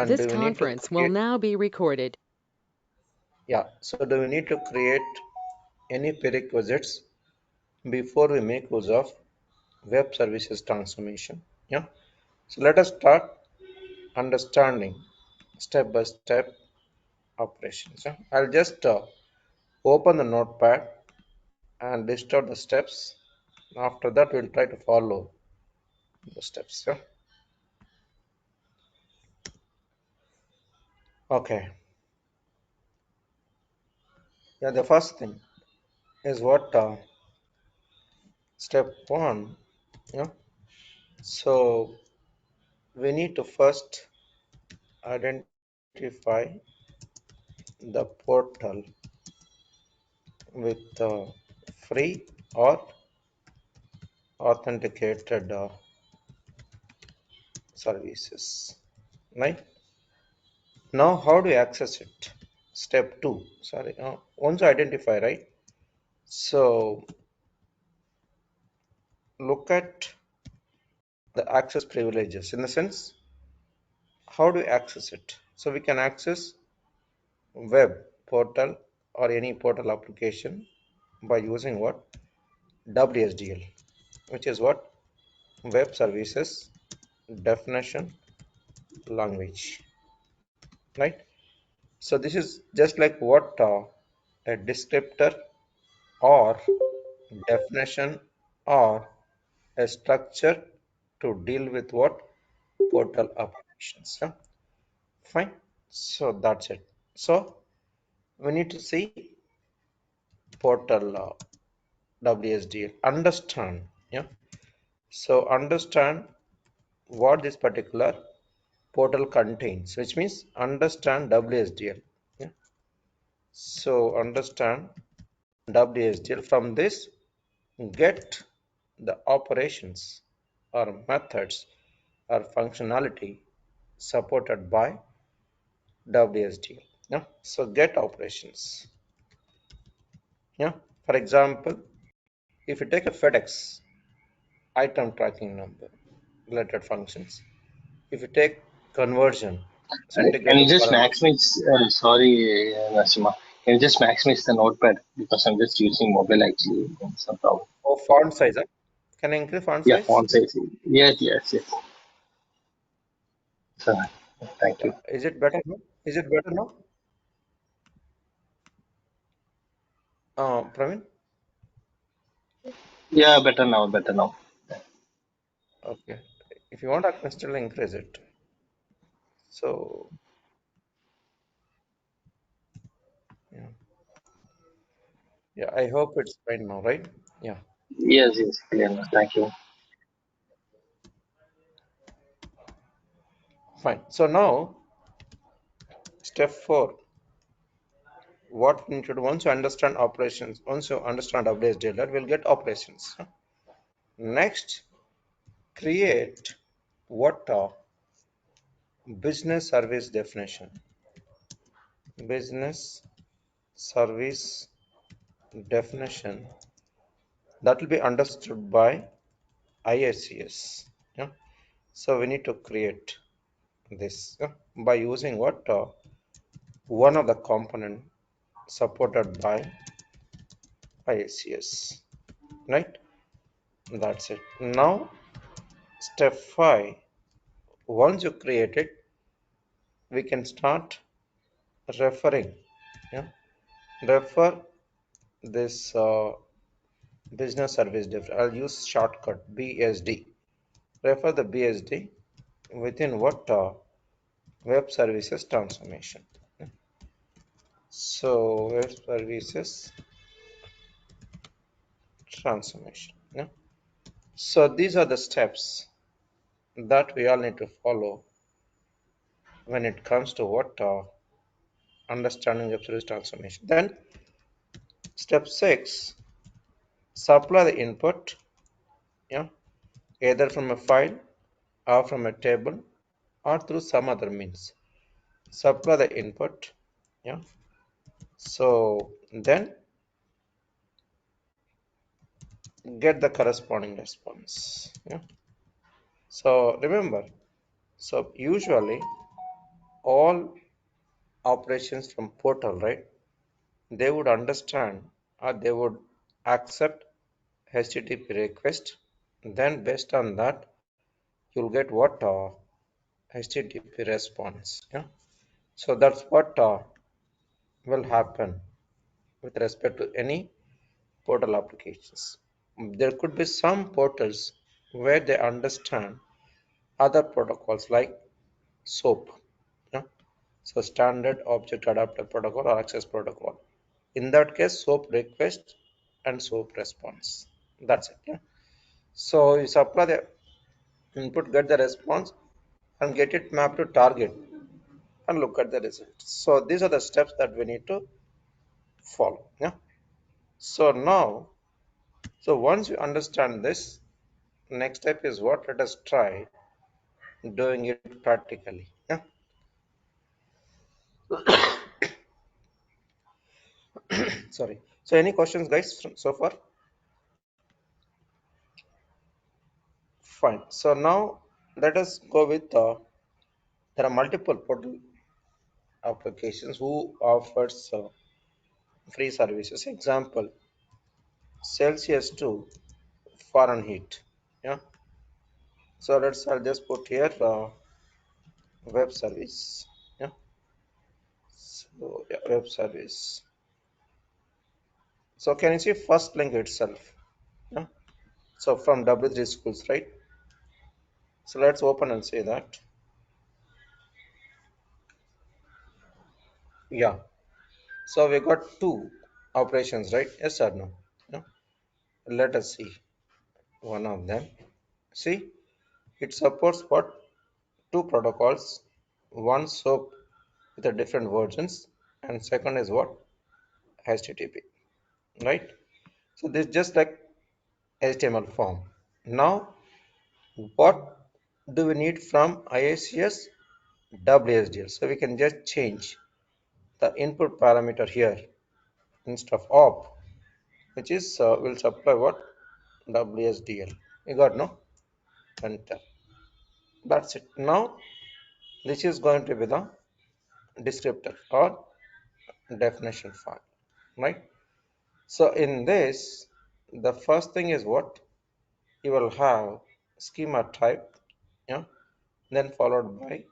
And This do we need to conference will create, now be recorded. yeah, so do we need to create any prerequisites before we make use of web services transformation? Yeah. So let us start understanding step by step operations. Yeah? I'll just open the notepad and list out the steps. After that, we'll try to follow the steps. Yeah? Okay. Yeah, the first thing is what step one. Yeah. So we need to first identify the portal with free or authenticated services. Right. Now, how do you access it? Step two. Sorry. Once you identify, right? So look at the access privileges in the sense how do we access it? So we can access web portal or any portal application by using what? WSDL, which is what? Web services definition language, right? So this is just like what a descriptor or definition or a structure to deal with what? Portal applications. Yeah? Fine. So that's it. So we need to see portal WSDL. Understand. Yeah. So understand what this particular portal contains, which means understand WSDL. Yeah. So understand WSDL. From this, get the operations or methods or functionality supported by WSDL. Yeah. So get operations. Yeah. For example, if you take a FedEx item tracking number related functions, if you take conversion, Can centigrade you to just Fahrenheit. maximize? Sorry, Nasima. Can you just maximize the notepad because I'm just using mobile actually. Some problem. Oh, font size. Huh? Can I increase font Yeah, size? font size. Yes, yes, yes. So, thank Yeah. you. Is it better now? Is it better now? Praveen? Yeah, better now, better now. Okay. If you want, I can still increase it. So, yeah. Yeah, I hope it's fine now, right? Yeah, Yes, yes, clear now. Thank you. fine. So now, step four, what we need to do once you understand operations, once you understand WSDL, we'll get operations. Next, create what business service definition. Business service definition that will be understood by iics. Yeah. So we need to create this by using what one of the component supported by iics, right? That's it. Now step 5, once you create it, we can start referring. Yeah, refer this business service I'll use shortcut BSD. Refer the BSD within what web services transformation. So web services transformation. Yeah. So these are the steps that we all need to follow when it comes to what understanding web service transformation. Then step 6, supply the input. Yeah, either from a file or from a table or through some other means. Supply the input. Yeah. So then get the corresponding response. Yeah. So remember, so usually all operations from portal, right? They would understand or they would accept HTTP request. Then based on that, you'll get what HTTP response. Yeah. So that's what will happen with respect to any portal applications. There could be some portals where they understand other protocols like SOAP, yeah? So standard object adapter protocol or access protocol. In that case, SOAP request and SOAP response. That's it. Yeah? So you supply the input, get the response, and get it mapped to target and look at the results. So these are the steps that we need to follow. Yeah. So now, so once you understand this, next step is what? Let us try doing it practically. Yeah. Sorry. So any questions, guys, so far? Fine. So now let us go with there are multiple portal applications who offers free services. Example, Celsius to Fahrenheit. Yeah. So I'll just put here web service. Yeah. So yeah, web service. So can you see first link itself? Yeah. So from W3 schools, right? So let's open and see that. Yeah. So we got two operations, right? Yes or no? No. Let us see one of them. See, it supports what? Two protocols. One SOAP with a different versions, and second is what? HTTP, right? So this is just like HTML form. Now, what do we need from IICS? WSDL. So we can just change the input parameter here instead of op, which is will supply what? WSDL. You got no? Enter. That's it. Now this is going to be the descriptor or definition file, right? So in this, the first thing is what? You will have schema type, yeah, then followed by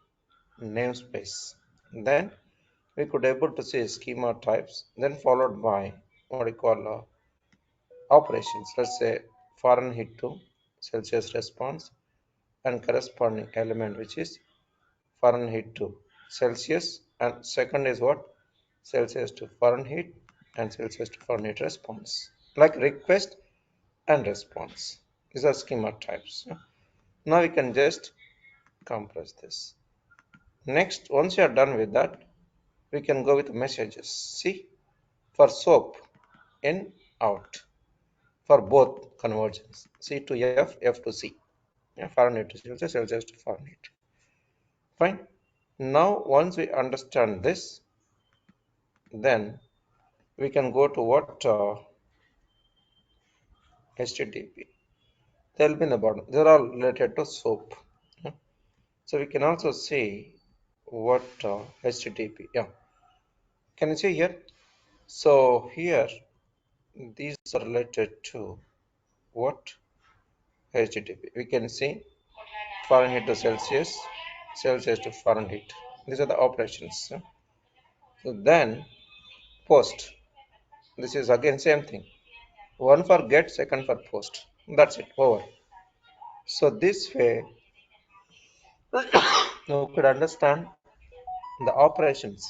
namespace. Then we could able to see schema types, then followed by what we call operations. Let's say Fahrenheit to Celsius response and corresponding element which is Fahrenheit to Celsius, and second is what? Celsius to Fahrenheit and Celsius to Fahrenheit response. Like request and response. These are schema types. Yeah. Now we can just compress this. Next, once you are done with that, we can go with messages. See, for SOAP, in, out, for both conversions. C to F, F to C. Yeah, Fahrenheit to Celsius, Celsius to Fahrenheit. Fine. Now, once we understand this, then we can go to what HTTP. They will be in the bottom. They're all related to SOAP. Yeah. So we can also see what HTTP. Yeah. Can you see here? So here these are related to what HTTP. We can see Fahrenheit to Celsius, Celsius to Fahrenheit. These are the operations. Yeah. So then post. This is again same thing. One for get, second for post. That's it. Over. So this way you could understand the operations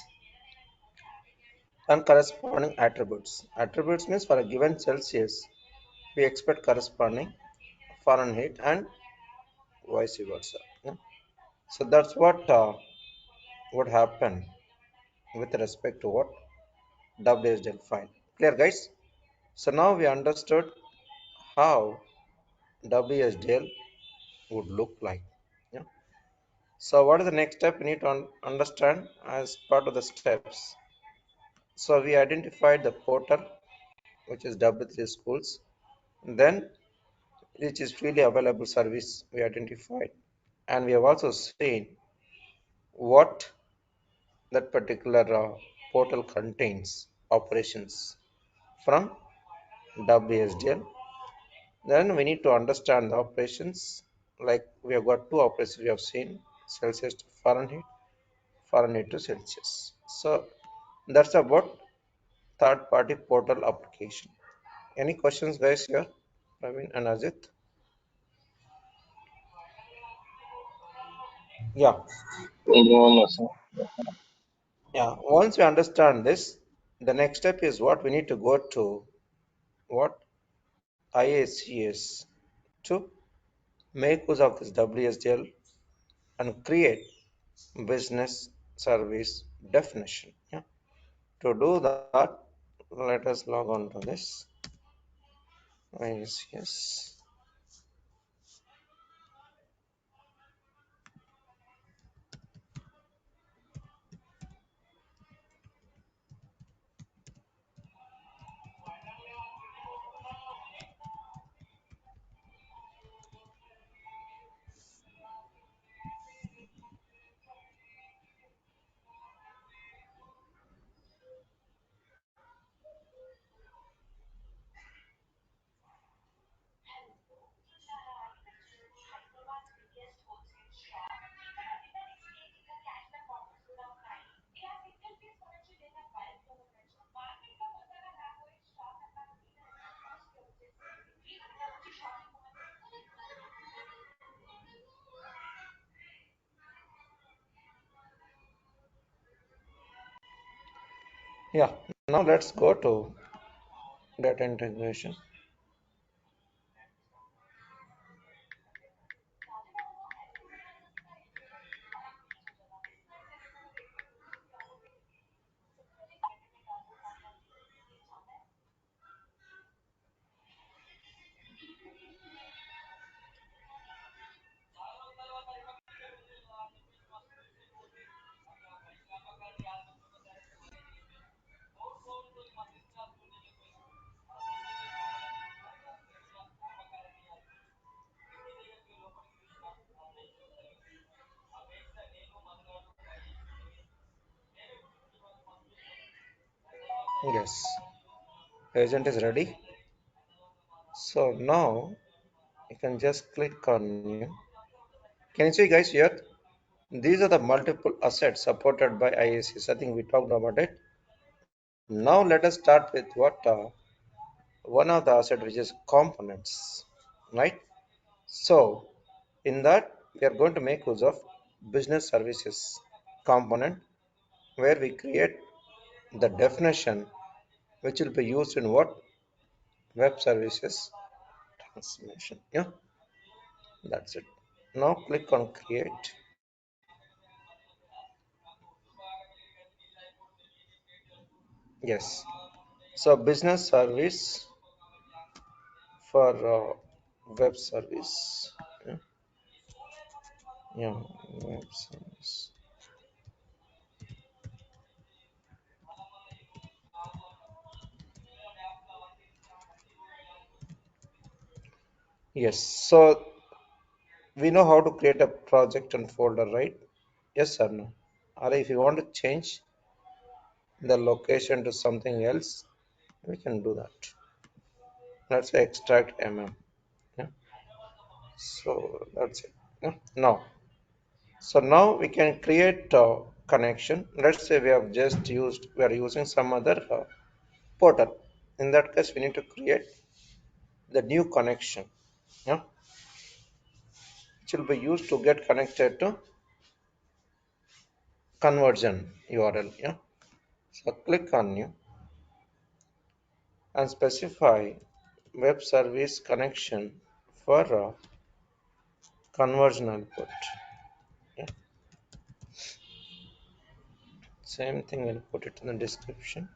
and corresponding attributes. Attributes means for a given Celsius, we expect corresponding Fahrenheit and vice versa. Yeah. So that's what would happen with respect to what WSDL file. Clear, guys? So now we understood how WSDL would look like. Yeah. So what is the next step we need to understand as part of the steps? So we identified the portal, which is W3 schools. Then which is freely available service we identified, and we have also seen what that particular portal contains operations from WSDL. Then we need to understand the operations. Like we have got two operations we have seen: Celsius to Fahrenheit, Fahrenheit to Celsius. So that's about third-party portal application. Any questions, guys? Here, Praveen and Ajit. Yeah, No, no, sir. yeah. Once we understand this, the next step is what we need to go to what IACS to make use of this WSDL and create business service definition. Yeah. To do that, let us log on to this IACS. Yeah. Now let's go to data integration. Yes. Agent is ready. So now you can just click on new. Can you see, guys, here? These are the multiple assets supported by IACs. I think we talked about it. Now let us start with what one of the asset which is components, right? So in that we are going to make use of business services component where we create the definition which will be used in what web services transformation. Yeah, that's it. Now click on create. Yes. So business service for web service. Yeah, yeah, web service. Yes. So we know how to create a project and folder, right? Yes or no? Or if you want to change the location to something else, we can do that. Let's say extract mm. Yeah. So that's it. Yeah. Now, so now we can create a connection. Let's say we are using some other portal. In that case, we need to create the new connection. Yeah, which will be used to get connected to conversion URL. Yeah. So click on new and specify web service connection for conversion output. Yeah. Same thing, we'll put it in the description.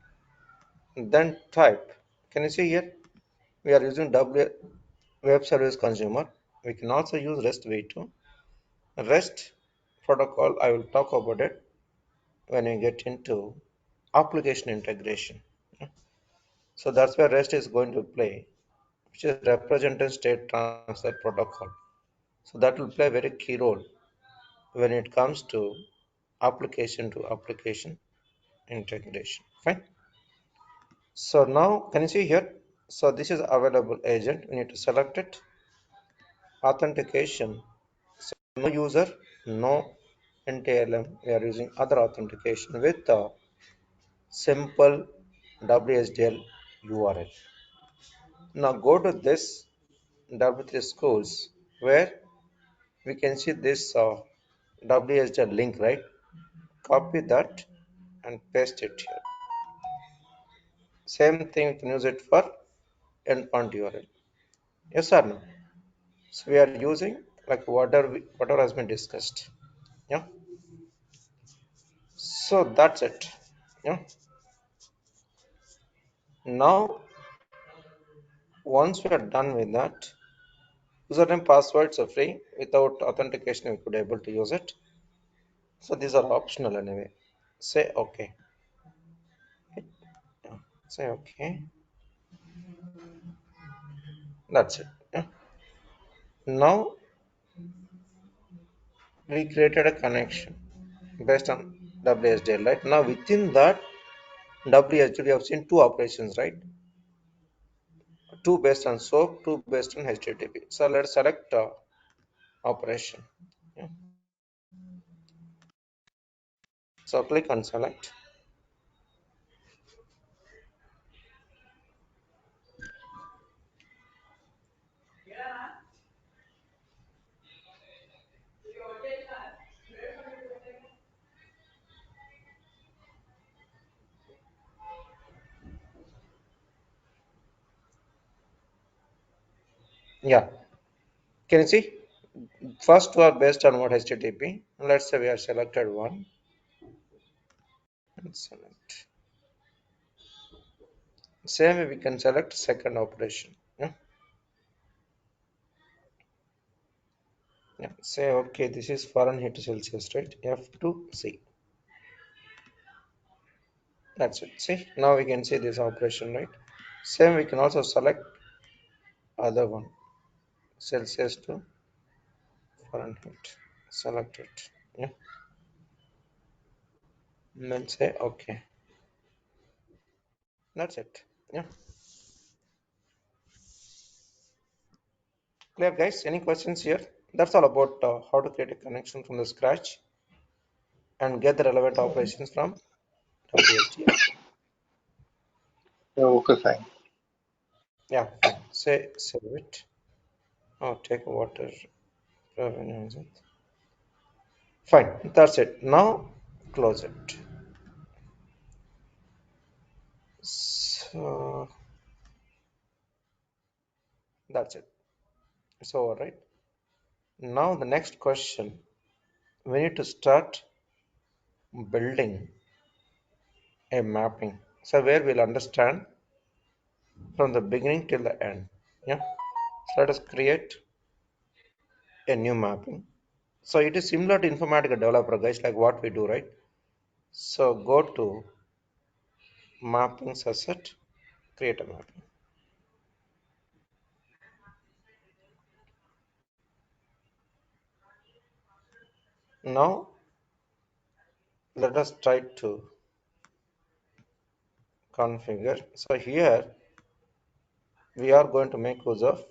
Then type. Can you see here? We are using web service consumer. We can also use REST v2. REST protocol, I will talk about it when we get into application integration. Yeah. So that's where REST is going to play, which is representative state transfer protocol. So that will play a very key role when it comes to application to application integration. Fine. So now can you see here? So this is available agent. We need to select it. Authentication. So no user, no NTLM. We are using other authentication with a simple WSDL URL. Now go to this W3 schools where we can see this WSDL link, right? Copy that and paste it here. Same thing, you can use it for endpoint URL. Yes or no? So we are using like whatever has been discussed. Yeah. So that's it. Yeah. Now once we are done with that, username passwords are free. Without authentication, we could able to use it. So these are optional anyway. Say okay. Yeah. Say okay. That's it. Yeah. Now we created a connection based on WSDL, right? Now within that WSDL, we have seen two operations, right? Two based on SOAP, two based on HTTP. So let's select operation. Yeah. So click on select. Yeah. Can you see? First two are based on what HTTP. Let's say we have selected one and select. Same way we can select second operation. Yeah. Yeah. Say okay, this is Fahrenheit to Celsius, right? F2C. That's it. See, now we can see this operation, right? Same we can also select other one. Celsius to Fahrenheit. Select it. Yeah. And then say okay. That's it. Yeah. Clear, guys? Any questions here? That's all about how to create a connection from the scratch and get the relevant operations from WSDL. Okay, fine. Yeah, fine. Say save it. Oh, take water. Fine. That's it. Now close it. So that's it. It's over, right? Now the next question. We need to start building a mapping. So where we'll understand from the beginning till the end. Yeah. So let us create a new mapping. So it is similar to Informatica developer, guys, like what we do, right? So go to mappings asset, create a mapping. Now let us try to configure. So here we are going to make use of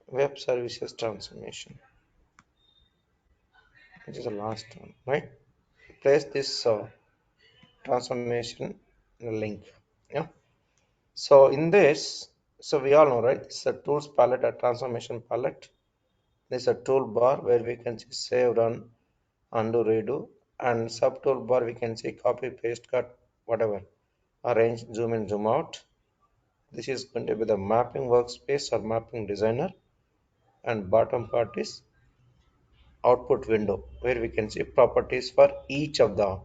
web services transformation, which is the last one, right? Place this transformation link. Yeah. So in this, so we all know, right? This is a tools palette, a transformation palette. This is a toolbar where we can see save, run, undo, redo, and sub toolbar we can see copy, paste, cut, whatever, arrange, zoom in, zoom out. This is going to be the mapping workspace or mapping designer, and bottom part is output window where we can see properties for each of the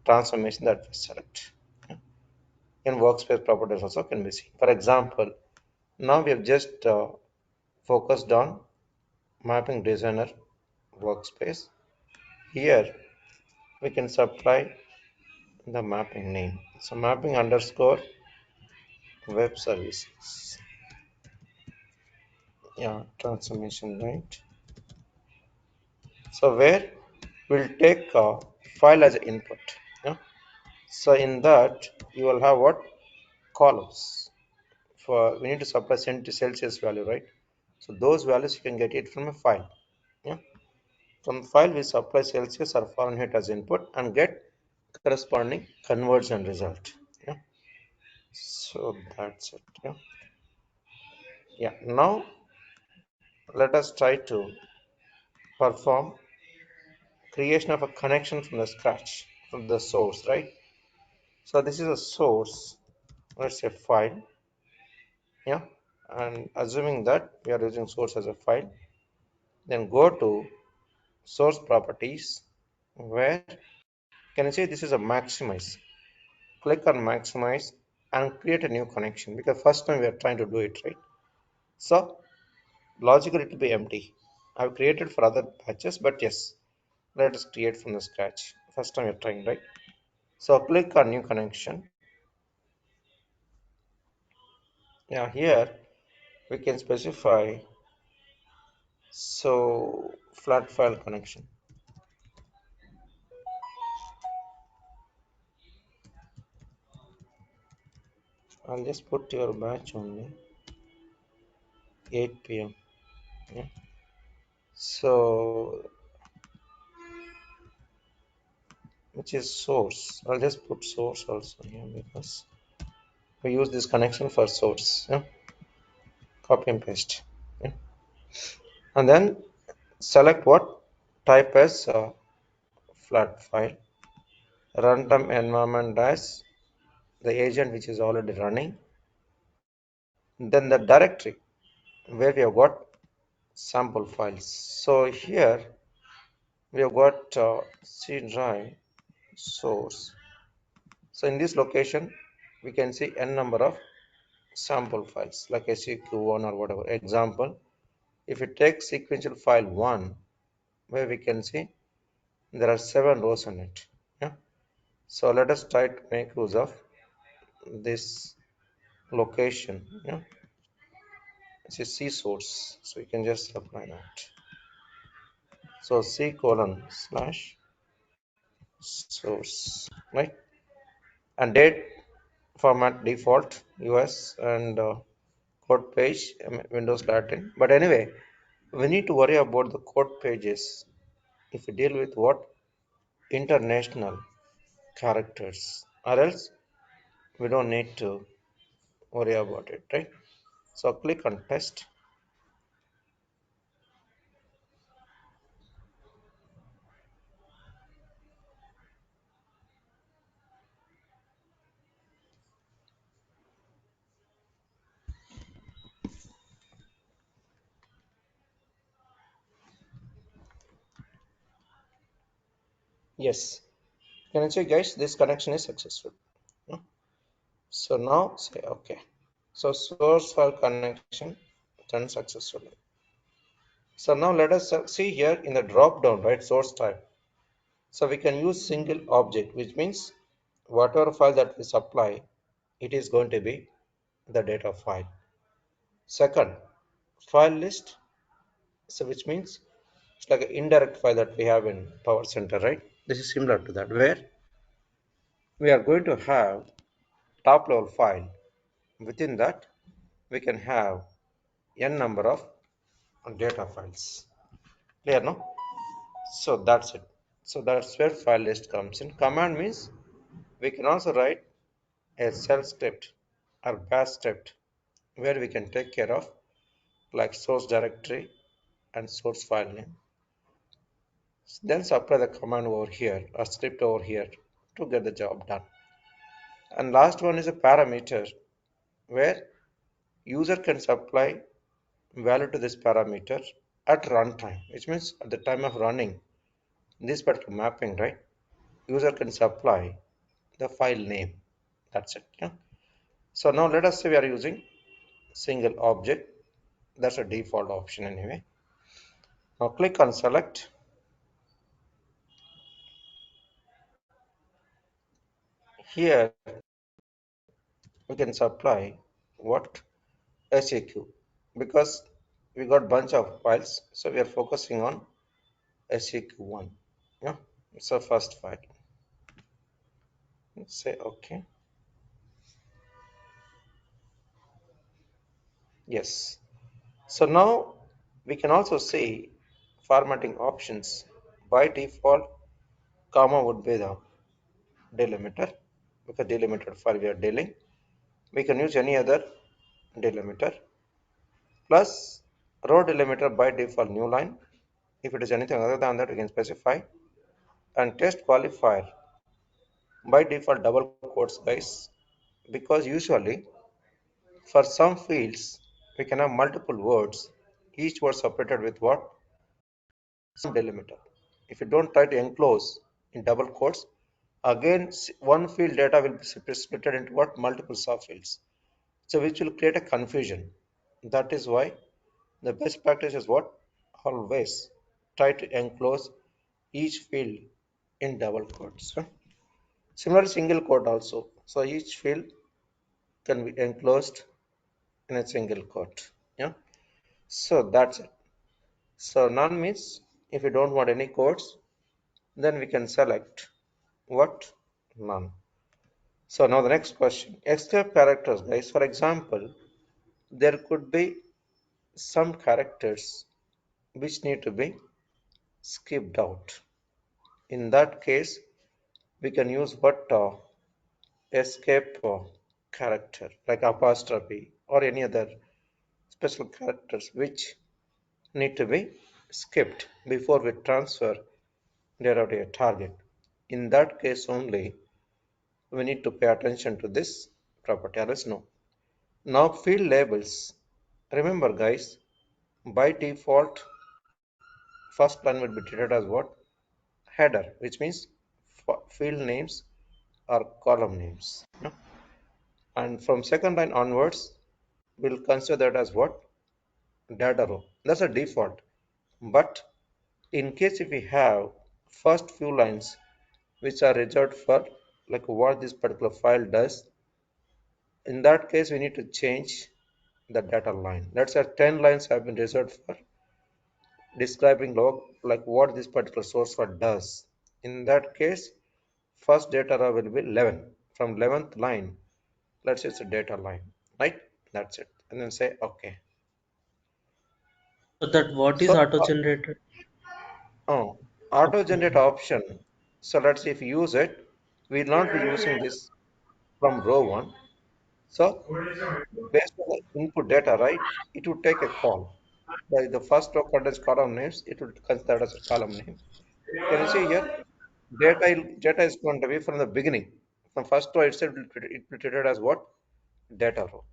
transformation that we select. In workspace properties also can be seen. For example, now we have just focused on mapping designer workspace. Here we can supply the mapping name. So mapping underscore web services. Yeah, transformation, right? So where We'll take a file as an input. Yeah? So in that you will have what columns for we need to supply Celsius value, right? So those values you can get it from a file. Yeah. From the file we supply Celsius or Fahrenheit as input and get corresponding conversion result. Yeah. So that's it. Yeah. Yeah. Now let us try to perform creation of a connection from the scratch from the source, right? So this is a source. Let's say file. Yeah. And assuming that we are using source as a file, then go to source properties where can you see this is a maximize. Click on maximize and create a new connection because first time we are trying to do it, right? So logically it will be empty. I've created for other batches, but yes, let us create from the scratch. First time you're trying, right? So click on new connection. Now here we can specify so flat file connection. I'll just put your batch only 8 p.m. Yeah. So which is source. I'll just put source also here because we use this connection for source. Yeah? Copy and paste. Yeah? And then select what type as flat file. Runtime environment as the agent which is already running. Then the directory where we have got sample files. So here we have got C drive source. So in this location we can see n number of sample files like SEQ1 or whatever. Example, if you take sequential file 1 where we can see there are 7 rows in it. Yeah. So let us try to make use of this location. Yeah. It's a C source. So you can just apply that. So C colon slash source, right? And date format default US and code page Windows Latin. But anyway, we need to worry about the code pages if we deal with what international characters, or else we don't need to worry about it, right? So click on test. Yes, can you see guys this connection is successful. No? So now say okay. So source file connection done successfully. So now let us see here in the drop down, right, source type. So we can use single object, which means whatever file that we supply, it is going to be the data file. Second, file list, so which means it's like an indirect file that we have in Power Center, right? This is similar to that, where we are going to have top level file. Within that, we can have n number of data files. Clear, no? So that's it. So that's where file list comes in. Command means we can also write a shell script or bash script where we can take care of like source directory and source file name. Then supply the command over here or script over here to get the job done. And last one is a parameter where user can supply value to this parameter at runtime, which means at the time of running this particular mapping, right? User can supply the file name. That's it. Yeah. So now let us say we are using single object. That's a default option anyway. Now click on select. Here we can supply what SEQ because we got bunch of files, so we are focusing on SEQ1. Yeah, it's a first file. Say okay. Yes. So now we can also see formatting options. By default, comma would be the delimiter because delimited file we are dealing. We can use any other delimiter plus row delimiter by default new line. If it is anything other than that, we can specify and test qualifier by default double quotes, guys, because usually for some fields we can have multiple words, each word separated with what? Some delimiter. If you don't try to enclose in double quotes, again one field data will be split into what? Multiple subfields. So which will create a confusion. That is why the best practice is what? Always try to enclose each field in double quotes. Huh? Similar single quote also. So each field can be enclosed in a single quote. Yeah. So that's it. So none means if you don't want any quotes, then we can select what? None. So now the next question. Escape characters, guys. For example, there could be some characters which need to be skipped out. In that case, we can use what escape character like apostrophe or any other special characters which need to be skipped before we transfer data to a target. In that case only, we need to pay attention to this property, else no. Now field labels. Remember guys, by default, first line will be treated as what? Header, which means field names or column names. Yeah? And from second line onwards, we'll consider that as what? Data row. That's a default. But in case if we have first few lines which are reserved for like what this particular file does, in that case we need to change the data line. Let's say 10 lines have been reserved for describing log like what this particular source file does. In that case, first data row will be 11. From 11th line, let's say it's a data line, right? That's it. And then say okay. So that what is So, auto generated? oh, auto Okay. generate option. So let's see if you use it, we'll not be using this from row one. So based on the input data, right, it would take a call. The first row contains column names, it would consider that as a column name. Can you see here? Data is going to be from the beginning. From first row itself, it will be treated as what? Data row.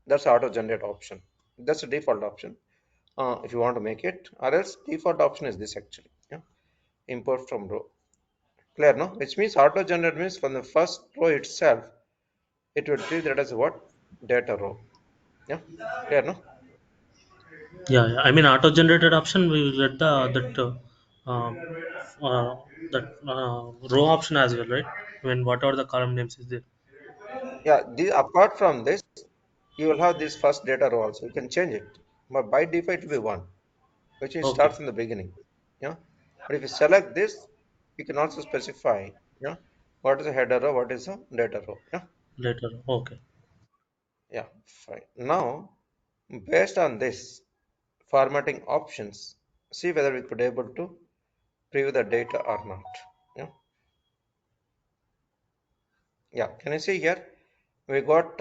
That's auto generate option. That's the default option. If you want to make it, or else default option is this actually. Yeah. Import from row. Clear, no? Which means auto generate means from the first row itself, it would treat that as what? Data row. Yeah. Clear, no? Yeah, yeah. I mean, auto generated option we will get uh, uh, that row option as well, right? When whatever the column names is there. Yeah. Apart from this, you will have this first data row also. You can change it. But by default, it will be one, which is start Okay. from the beginning. Yeah. But if you select this, you can also specify, yeah, what is a header row, what is a data row. Yeah. Later. Okay. Yeah. Fine. Now, based on this formatting options, see whether we could able to preview the data or not. Yeah. Yeah. Can you see here? We got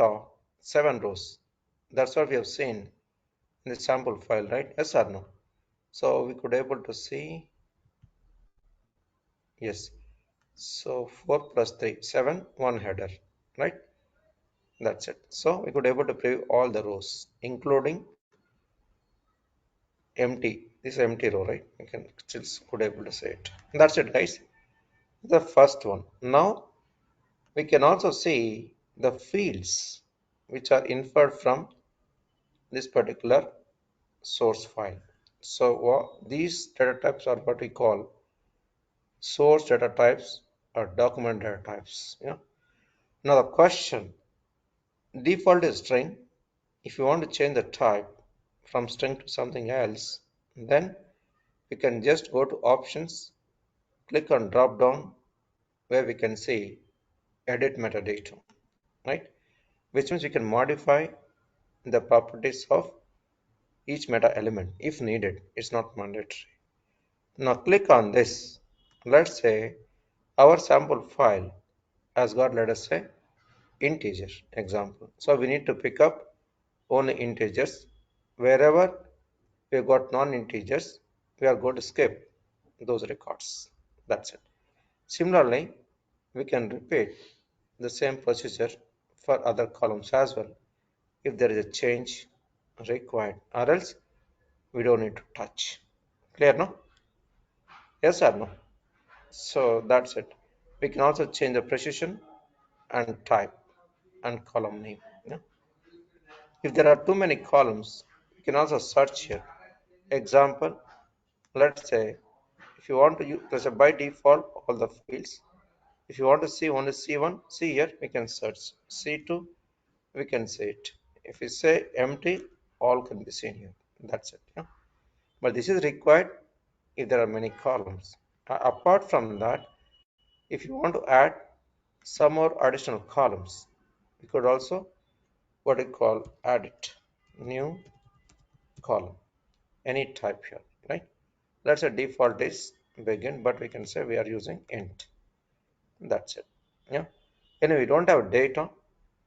7 rows. That's what we have seen in the sample file, right? Yes or no? So we could able to see, yes. So 4 plus 3, 7, one header, right? That's it. So we could able to preview all the rows, including empty. This is empty row, right? We can still could able to say it. That's it, guys. The first one. Now we can also see the fields which are inferred from this particular source file. So these data types are what we call source data types or document data types. Yeah. Now the question, default is string. If you want to change the type from string to something else, then we can just go to options click on drop down where we can see edit metadata, right? Which means we can modify the properties of each meta element if needed. It's not mandatory. Now click on this. Let's say our sample file has got, let us say, integer example. So we need to pick up only integers. Wherever we got non-integers, we are going to skip those records. That's it. Similarly, we can repeat the same procedure for other columns as well if there is a change required, or else we don't need to touch. Clear, no? Yes or no? So that's it. We can also change the precision and type and column name. Yeah? If there are too many columns, you can also search here. Example, let's say if you want to use, there's a by default all the fields. If you want to see only C1, see here, we can search. C2, we can see it. If we say empty, all can be seen here. That's it. Yeah? But this is required if there are many columns. Apart from that, if you want to add some more additional columns, we could also what we call add it new column, any type here, right? Let's say default is begin, but we can say we are using int. That's it. Yeah. Anyway, we don't have data.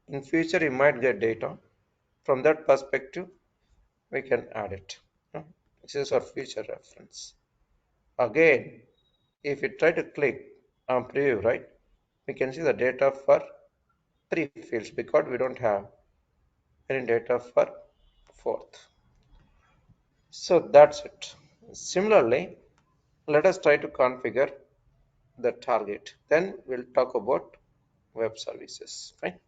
In future, you might get data. From that perspective, we can add it. Yeah. This is our future reference. Again, if we try to click on preview, right, we can see the data for three fields because we don't have any data for fourth. So that's it. Similarly, let us try to configure the target. Then we'll talk about web services. Fine.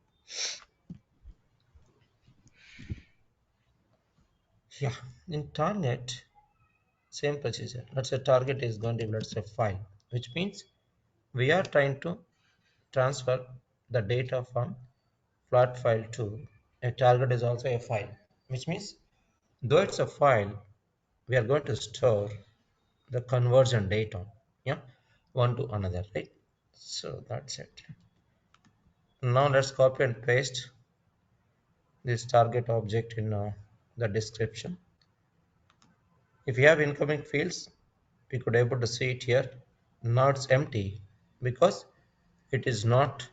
Yeah. In target, same procedure. Let's say target is going to be, let's say, file, which means we are trying to transfer the data from flat file to a target is also a file, which means though it's a file, we are going to store the conversion data, yeah, one to another, right? So that's it. Now let's copy and paste this target object in the description. If you have incoming fields, we could able to see it here. Now it's empty because it is not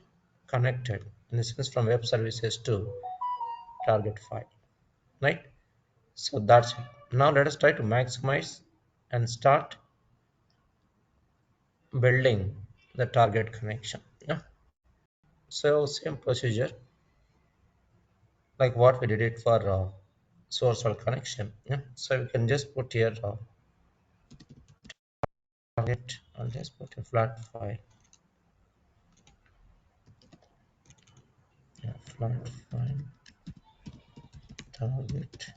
connected in the sense from web services to target file, right? So that's it. Now let us try to maximize and start building the target connection. Yeah. So same procedure like what we did it for source or connection. Yeah. So we can just put here target. I'll just put a flat file. Yeah, flat file target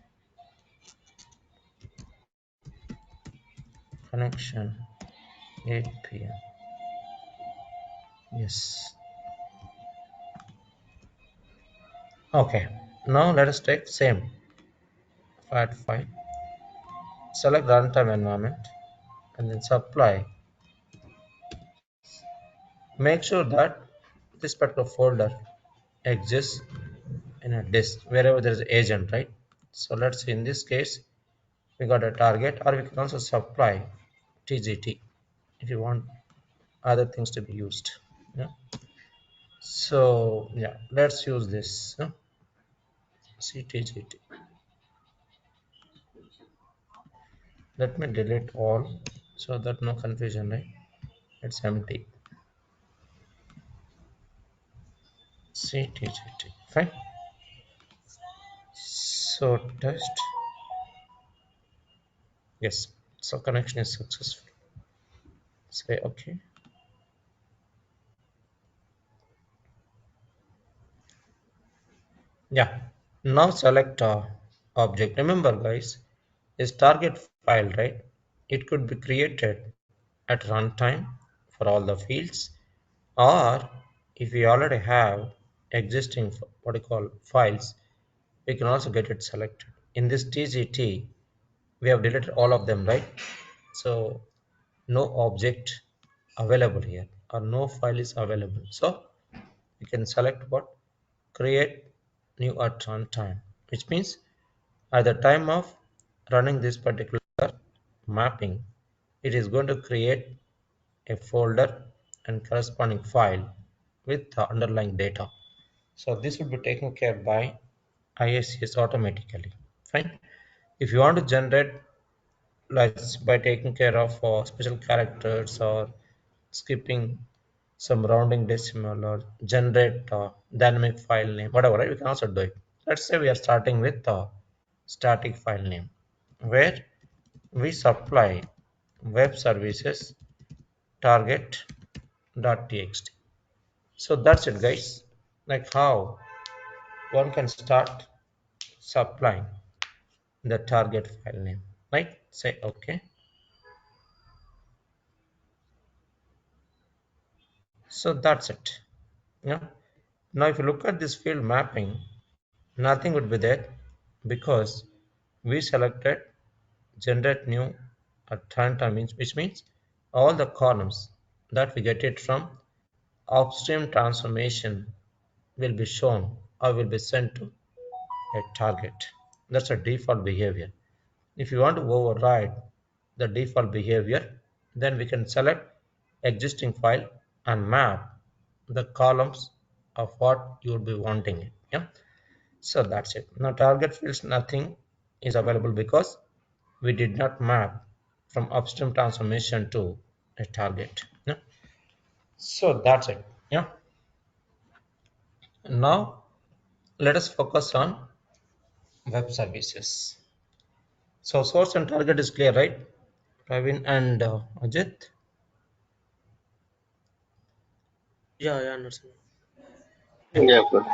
connection 8 p.m. Yes. Okay. Now let us take same flat file. Select runtime environment and then supply. Make sure that this particular folder exists in a disk wherever there is an agent, right? So let's say in this case we got a target, or we can also supply tgt if you want other things to be used. Yeah. So yeah, let's use this ctgt. Let me delete all so that no confusion, right? It's empty. ctgt, fine. So test. Yes, so connection is successful. Say okay. Yeah. Now select object. Remember, guys, this target file, right? It could be created at runtime for all the fields, or if we already have existing what you call files, we can also get it selected. In this TGT, we have deleted all of them, right? So no object available here or no file is available. So we can select what create new at runtime, which means at the time of running this particular mapping, it is going to create a folder and corresponding file with the underlying data. So this will be taken care by iics automatically. Fine. If you want to generate like by taking care of special characters or skipping some rounding decimal or generate dynamic file name, whatever, right? We can also do it. Let's say we are starting with static file name where we supply web services target.txt. So that's it, guys. Like how one can start supplying the target file name, right? Say okay. So that's it. Yeah. Now, if you look at this field mapping, nothing would be there because we selected generate new at runtime, which means all the columns that we get it from upstream transformation will be shown or will be sent to a target. That's a default behavior. If you want to override the default behavior, then we can select existing file and map the columns of what you would be wanting it. Yeah. So that's it. Now target fields nothing is available because we did not map from upstream transformation to a target. Yeah. So that's it. Yeah. Now let us focus on web services. So source and target is clear, right? Praveen and Ajit. Yeah, I understand. Yeah. Yeah, good.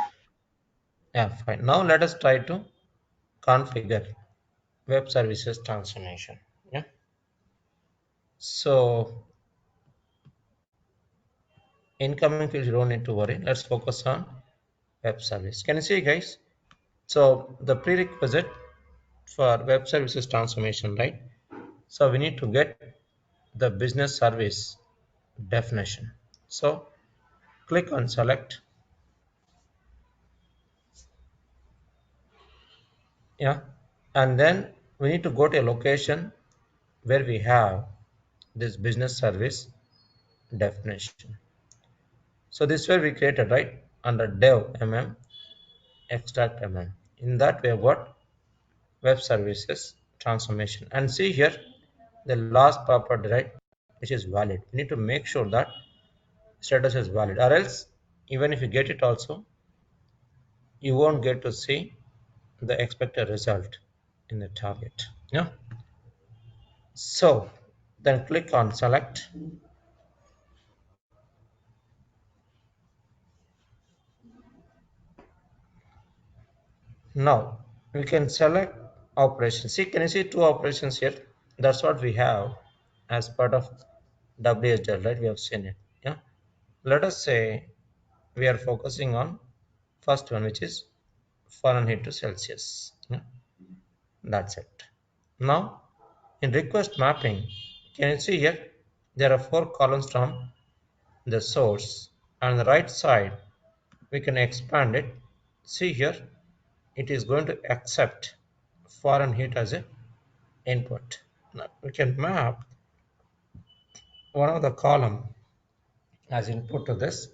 Yeah, fine. Now let us try to configure web services transformation. Yeah. So incoming fields you don't need to worry. Let's focus on web service. Can you see, guys? So the prerequisite for web services transformation, right? So we need to get the business service definition. So click on select. Yeah. And then we need to go to a location where we have this business service definition. So this way we created, right, under dev mm extract in that we have got web services transformation, and see here the last property, right, which is valid. We need to make sure that status is valid, or else even if you get it also, you won't get to see the expected result in the target. Yeah. So then click on select. Now we can select operations. See, can you see two operations here? That's what we have as part of WSL, right? We have seen it. Yeah. Let us say we are focusing on first one, which is Fahrenheit to Celsius. Yeah. That's it. Now in request mapping, can you see here? There are four columns from the source. On the right side, we can expand it. See here, it is going to accept Fahrenheit as a input. Now we can map one of the column as input to this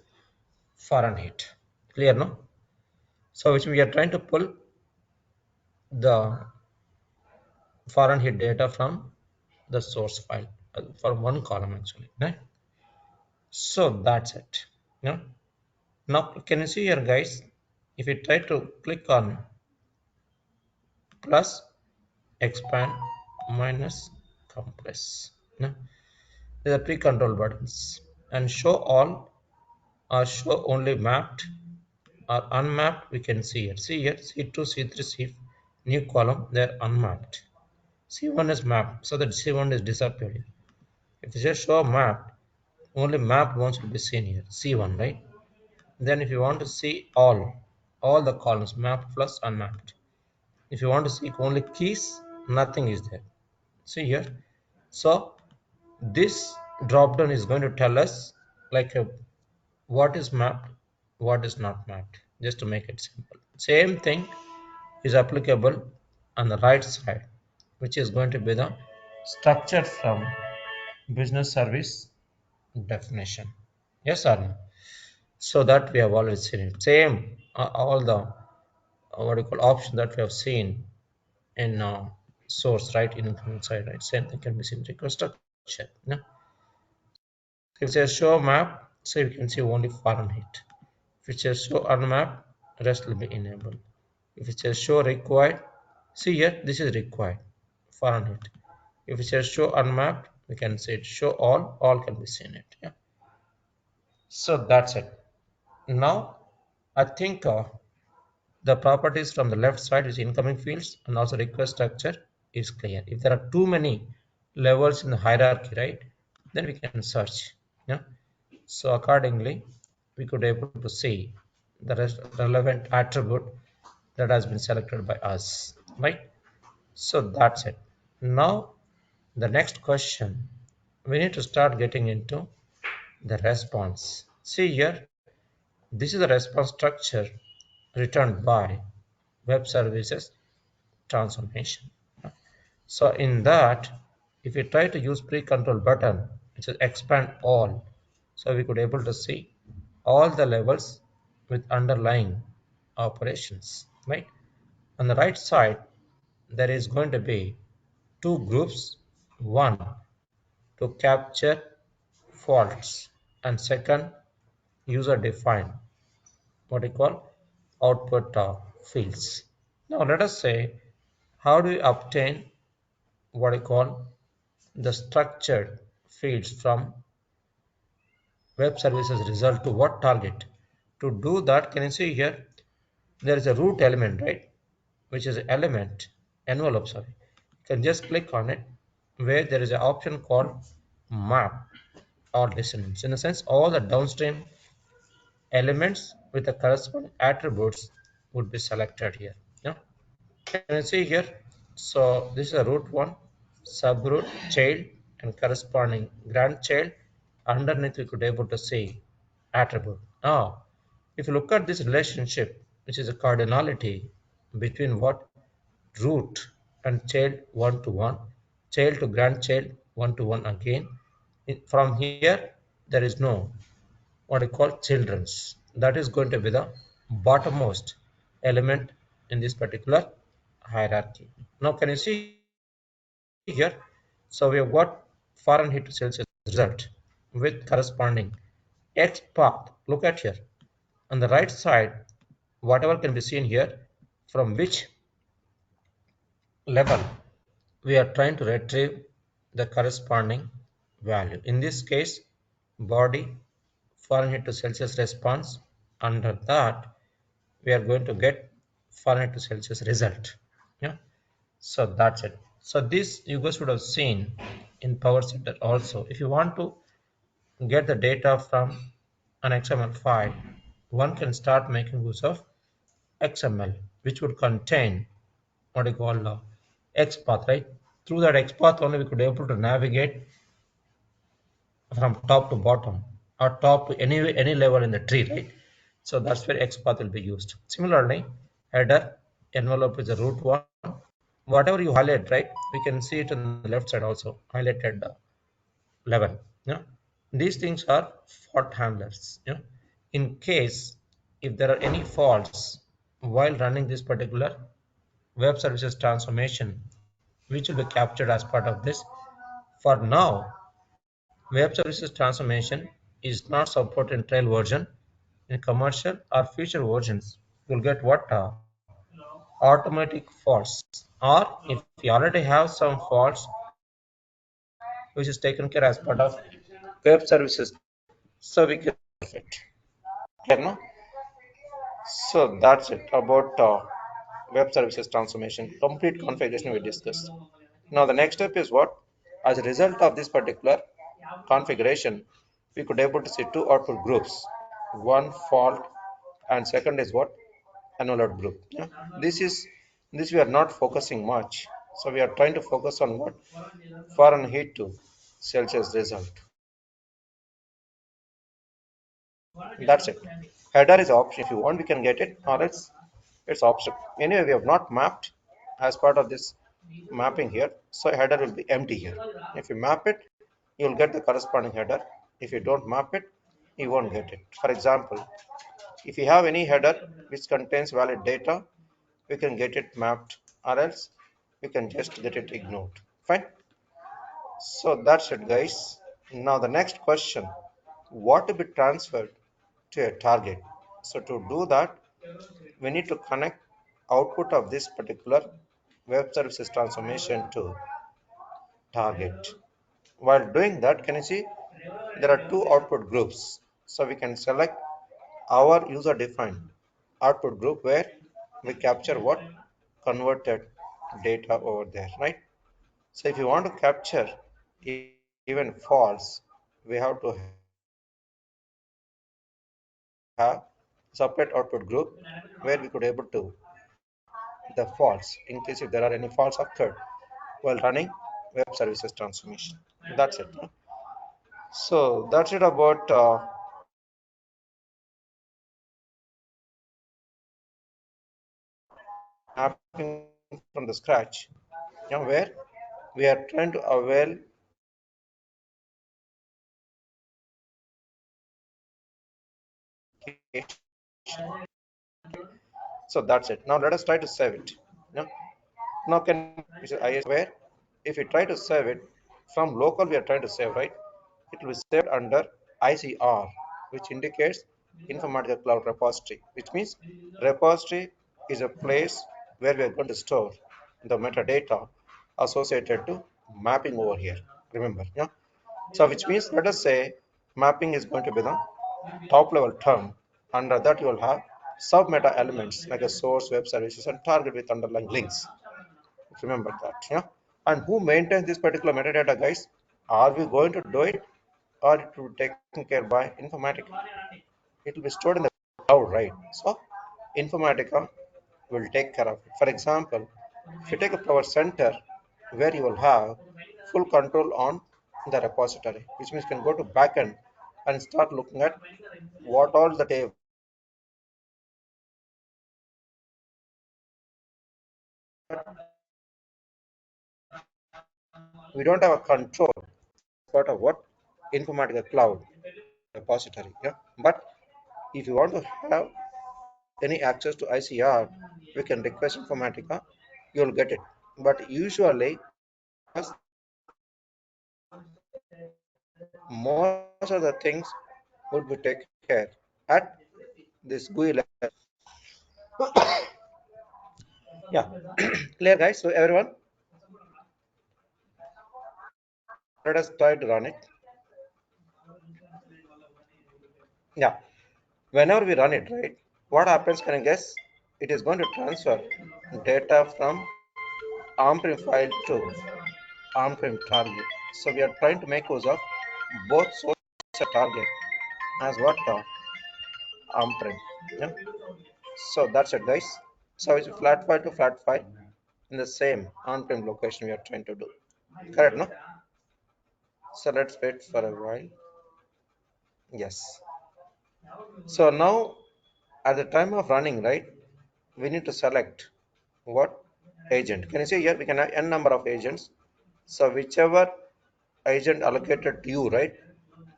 Fahrenheit. Clear, no? So which we are trying to pull the Fahrenheit data from the source file for one column actually. Right? So that's it. Yeah. Now can you see here, guys? If you try to click on plus, expand, minus, compress. Yeah. These are pre-control buttons, and show all or show only mapped or unmapped. We can see here. See here, C2, C3, C new column. They are unmapped. C1 is mapped, so that C1 is disappearing. If you just show mapped, only mapped ones will be seen here. C1, right? Then if you want to see all the columns mapped plus unmapped. If you want to see only keys, nothing is there. See here. So this drop down is going to tell us like what is mapped, what is not mapped, just to make it simple. Same thing is applicable on the right side, which is going to be the structure from business service definition. Yes or no? So that we have already seen it. Same, all the what do you call option that we have seen in source, right? In incoming side, right? Same thing can be seen in request structure. No? If it says show map, so you can see only Fahrenheit. If it says show unmap, rest will be enabled. If it says show required, see here, this is required, Fahrenheit. If it says show unmapped, we can say it show all can be seen it. Yeah. So that's it. Now, I think the properties from the left side is incoming fields and also request structure is clear. If there are too many levels in the hierarchy, right, then we can search. Yeah. So accordingly, we could able to see the relevant attribute that has been selected by us, right? So that's it. Now the next question, we need to start getting into the response. See here, this is the response structure returned by web services transformation. So in that, if you try to use pre-control button, which is expand all, so we could able to see all the levels with underlying operations, right? On the right side, there is going to be two groups, one to capture faults and second user defined what we call output fields. Now let us say how do we obtain what I call the structured fields from web services result to what target. To do that, can you see here there is a root element, right, which is element envelope, sorry. You can just click on it where there is an option called map or dissonance. In a sense, all the downstream elements with the corresponding attributes would be selected here. Yeah. Can you see here? So this is a root one, subroot, child, and corresponding grandchild. Underneath, we could able to see attribute. Now, if you look at this relationship, which is a cardinality between what root and child one to one, child to grandchild one to one again. From here, there is no what I call children's. That is going to be the bottommost element in this particular hierarchy. Now, can you see here? So we have got Fahrenheit to Celsius result with corresponding X path. Look at here. On the right side, whatever can be seen here, from which level we are trying to retrieve the corresponding value. In this case, body Fahrenheit to Celsius response. Under that, we are going to get Fahrenheit to Celsius result. Yeah. So that's it. So this you guys would have seen in Power Center also. If you want to get the data from an XML file, one can start making use of XML, which would contain what you call XPath, right? Through that XPath only we could able to navigate from top to bottom or top to any level in the tree, right? So that's where XPath will be used. Similarly, header envelope is the root one. Whatever you highlight, right? We can see it on the left side also highlighted level. Yeah, these things are fault handlers. Yeah, in case if there are any faults while running this particular web services transformation, which will be captured as part of this. For now, web services transformation is not supported in trial version. In commercial or future versions, you'll get what automatic faults, or if you already have some faults which is taken care as part of web services transformation, so we can of it. Clear, no? So that's it about web services transformation. Complete configuration we discussed. Now the next step is what? As a result of this particular configuration, we could able to see two output groups. One fault and second is what? Annulled group. Yeah? This we are not focusing much. So we are trying to focus on what? Fahrenheit to Celsius result. That's it. Header is option. If you want, we can get it, or it's option. Anyway, we have not mapped as part of this mapping here, so header will be empty here. If you map it, you'll get the corresponding header. If you don't map it, you won't get it. For example, if you have any header which contains valid data, we can get it mapped, or else we can just get it ignored. Fine. So that's it, guys. Now the next question: what to be transferred to a target? So to do that, we need to connect output of this particular web services transformation to target. While doing that, can you see there are two output groups? So we can select our user defined output group where we capture what converted data over there, right? So if you want to capture even false, we have to have separate output group where we could able to the false in case if there are any false occurred while running web services transformation. That's it. So that's it about mapping from the scratch, where we are trying to avail so that's it. Now let us try to save it. Yeah. Now can you see which is IS where if we try to save it from local we are trying to save, right? It will be saved under ICR, which indicates Informatica Cloud Repository, which means repository is a place where we are going to store the metadata associated to mapping over here. Remember, yeah. So which means let us say mapping is going to be the top level term. Under that you will have sub meta elements like a source, web services, and target with underlying links. Remember that, yeah. And who maintains this particular metadata, guys? Are we going to do it, or it will be taken care by Informatica? It will be stored in the cloud, right? So Informatica will take care of it. For example, if you take a power center where you will have full control on the repository, which means you can go to backend and start looking at what all the tables we don't have a control part of what Informatica Cloud repository. Yeah, but if you want to have any access to ICR, we can request Informatica, you'll get it. But usually, because most of the things would be taken care at this GUI level. Yeah, clear, guys. So everyone, let us try to run it. Yeah, whenever we run it, right? What happens? Can I guess? It is going to transfer data from ARM prime file to ARM prime target. So we are trying to make use of both source and target as what ARM prime. Yeah. So that's it, guys. So it's flat file to flat file in the same ARM prime location we are trying to do. Correct, no? So let's wait for a while. Yes. So now at the time of running, right, we need to select what agent. Can you see here we can have n number of agents. So whichever agent allocated to you, right?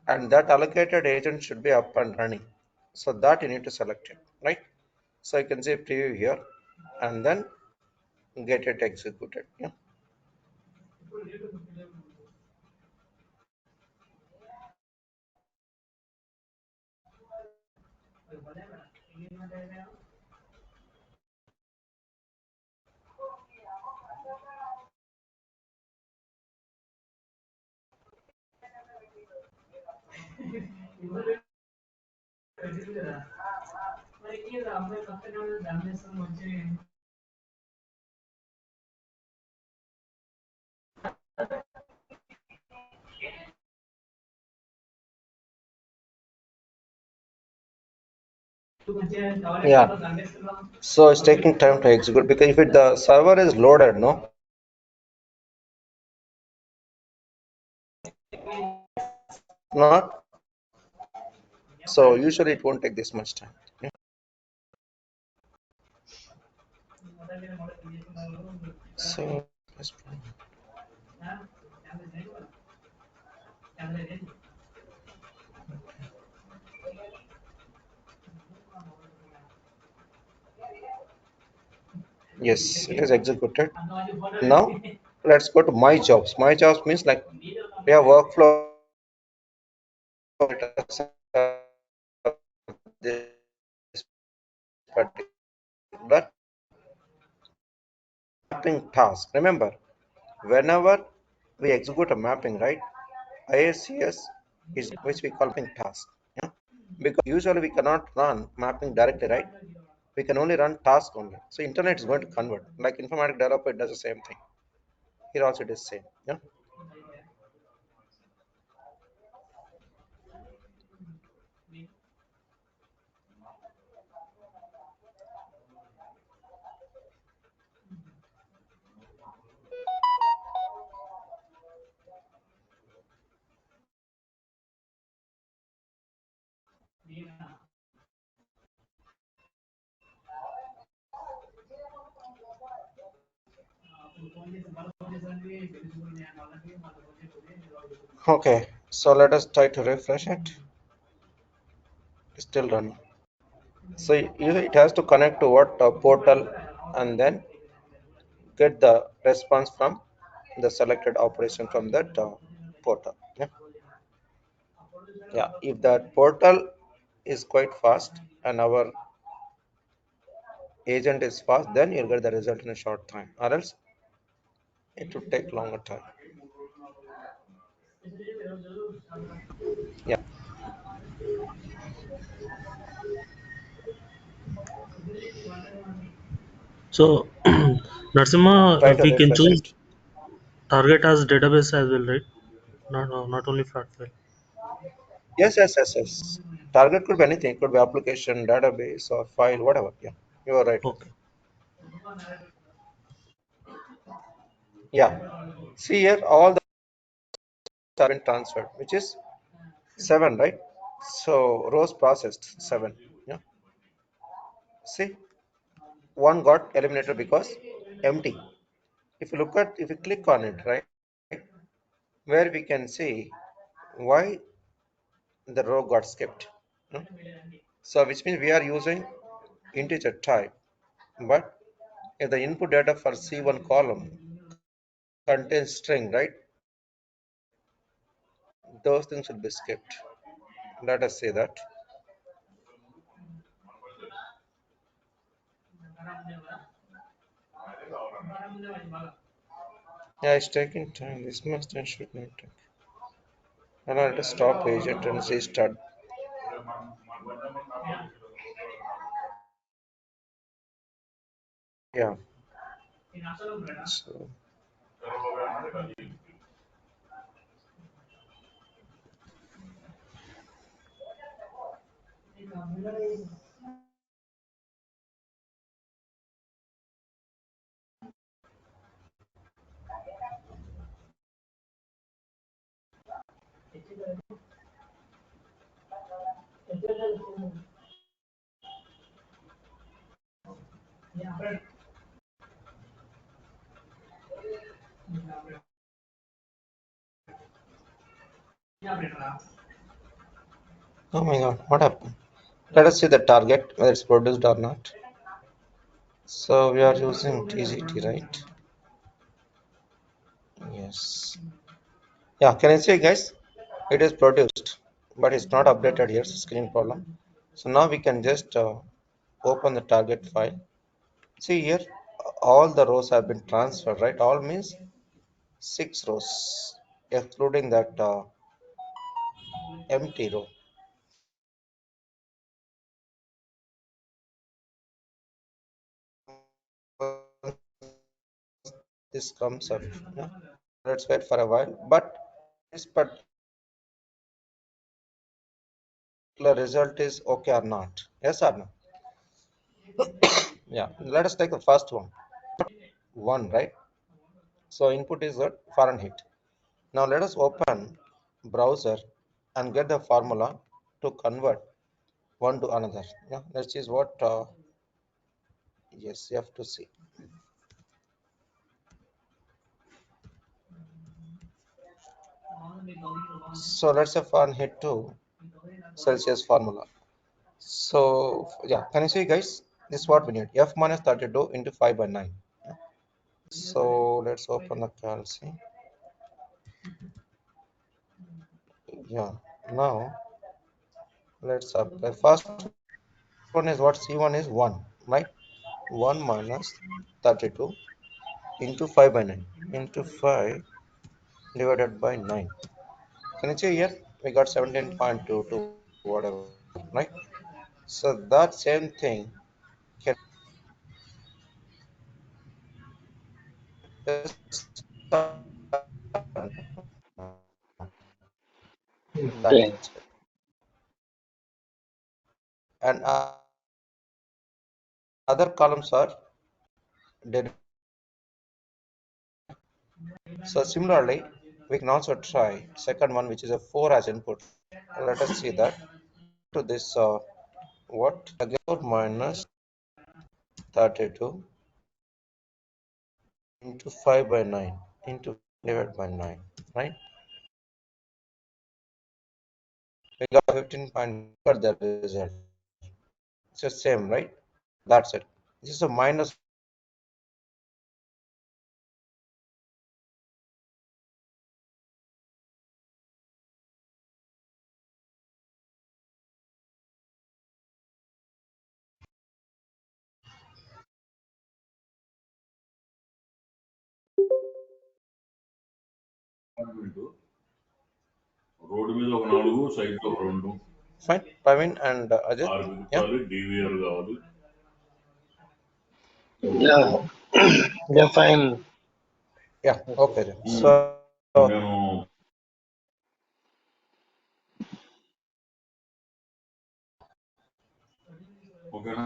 And that allocated agent should be up and running. So that you need to select it, right? So you can say preview here and then get it executed. Yeah. Yeah. So it's taking time to execute because if the server is loaded, no, not So usually it won't take this much time. Yeah. So yes, it is executed. Now let's go to my jobs. My jobs means like we have workflow this particular mapping task. Remember, whenever we execute a mapping, right? IACS is which we call mapping task. Yeah? Because usually we cannot run mapping directly, right? We can only run task only. So internet is going to convert. Like informatic developer, it does the same thing. Here also it is same. Yeah. Okay. So let us try to refresh it. It's still running. So it has to connect to what portal and then get the response from the selected operation from that portal. Yeah. Yeah. If that portal is quite fast and our agent is fast, then you'll get the result in a short time. Or else it would take longer time. Yeah. So, Narsimha, Try to we can refresh choose it. target as database as well, right? Not only flat file. Yes, yes, yes, yes. Target could be anything. It could be application, database, or file, whatever. Yeah, you are right. Okay. Yeah. See here, all the have been transferred, which is seven, right? So rows processed seven. Yeah. See, one got eliminated because empty. If you look at, if you click on it, right, where we can see why the row got skipped. No? So which means we are using integer type, but if the input data for C1 column contains string, right, those things should be skipped. Let us say that. Yeah, it's taking time. This much time should not take. And I'll just stop agent and restart. Yeah. So oh my god, what happened? Let us see the target, whether it's produced or not. So we are using TGT, right? Yes. Yeah, can I see guys? It is produced, but it's not updated here. Screen problem. So now we can just open the target file. See here, all the rows have been transferred, right? All means six rows, excluding that empty row. This comes up. Yeah? Let's wait for a while. But this particular result is okay or not? Yes or no? Yeah. Let us take the first one. One, right? So input is what? Fahrenheit. Now let us open browser and get the formula to convert. one to another. Yeah, that is what yes, you have to see. So let's have fun hit to Celsius formula. So yeah, can you see guys? This is what we need. F minus 32 into 5 by 9. So let's open the calci. Yeah. Now let's apply. First one is what C1 is 1, right? 1 minus 32 into 5 by 9 into 5 divided by 9. Can you see here? We got 17.22 whatever, right? So that same thing can be written that Okay. itself. And other columns are derived by 9. So similarly, we can also try second one, which is a 4 as input. Let us see that. To this, what? Again, 4 minus 32 into 5 by 9 into divided by 9, right? We got 15 for the result. It's the same, right? That's it. This is a minus road మీద ఒక 4, సైడ్‌లో ఒక 2, fine. Praveen and Ajit. 6 Yeah, బిగించాలి. DVR కావాలి. Yeah, they're fine. yeah. Okay then. హ్మ్. So నేను ఓకేనా?